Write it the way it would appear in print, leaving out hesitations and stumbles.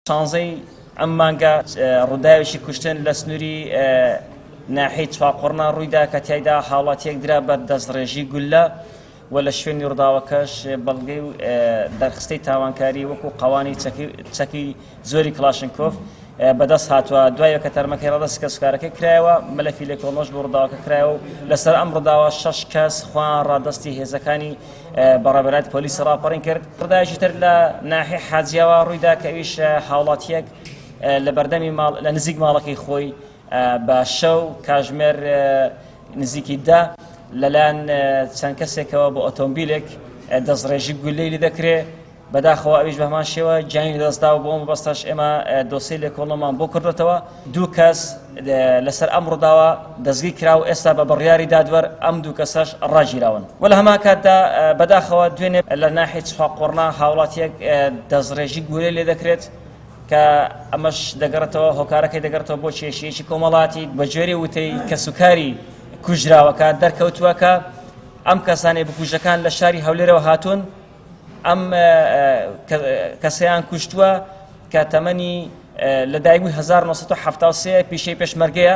شانزەی ئەم مانگە ڕووداوێکی کوشتن لە سنووری ناحیەی چاپقڕنا ڕوویدا کە تیایدا حاڵاتیەک درا بە دەستڕێژی گولە و لە شوێنی ڕووداوەکەش بەڵگەی و دەرخستەی تاوانکاری وەکو قەوانی چەکی زۆری کلاشنکۆف بەدەست هاتووە. دوایە کە تەرمەکەی ڕەدەست کە سوکارەکەی کرایەوە مەلەفی لێکۆڵمەش بۆ ڕووداوەکە کرایەوە و لەسەر ئەم ڕووداوە 6 کەس خوان ڕادەستی هێزەکانی بەڕێوەبەرایەتی پۆلیس ڕاپەڕین کرد. ڕووداوێکی تر لە ناحیەی حاجیاوە ڕوویدا کە ئەویش حاڵاتیەک لە بەردەمی لە نزیک ماڵەکەی خۆی بە شەو کاتژمێر نزیکی دا لەلایەن چەند کەسێکەوە بۆ ئۆتۆمبیلێک دەستڕێژی گولەی لێ دەکرێت. بەداخەوە ئەویش بە هەمان شێوە جانی لەدەستدا و بۆ ئەم بەستەش ئێمە دۆسەی لێکۆڵەمان بۆ کردوێتەوە. 2 کەس لەسەر ئەم ڕووداوە دەستگیر کراوە ئێستا بە بڕیاری دادوەر ئەم 2 کەسەش ڕاگیراون. وە لە هەمان کاتدا بەداخەوە دوێنێ لە ناحیەی چاپقڕنا هاوڵاتیەک دەستڕێژی گولەی لێ دەکرێت کە ئەمەش دەگەڕێتەوە هۆکارەکەی دەگەڕێتەوە بۆ کێشەیەکی کۆمەڵاتی بە جۆرێ وتەی کە سوکاری کوژراوەکە دەرکەوتووەکە ئەم کەسانی بکوژەکان لە شاری هەولێرەوە هاتوون ئەم کەسەیان کوشتووە کە تەمەنی لە دایکبووی 1973 پیشەی پێشمەرگەیە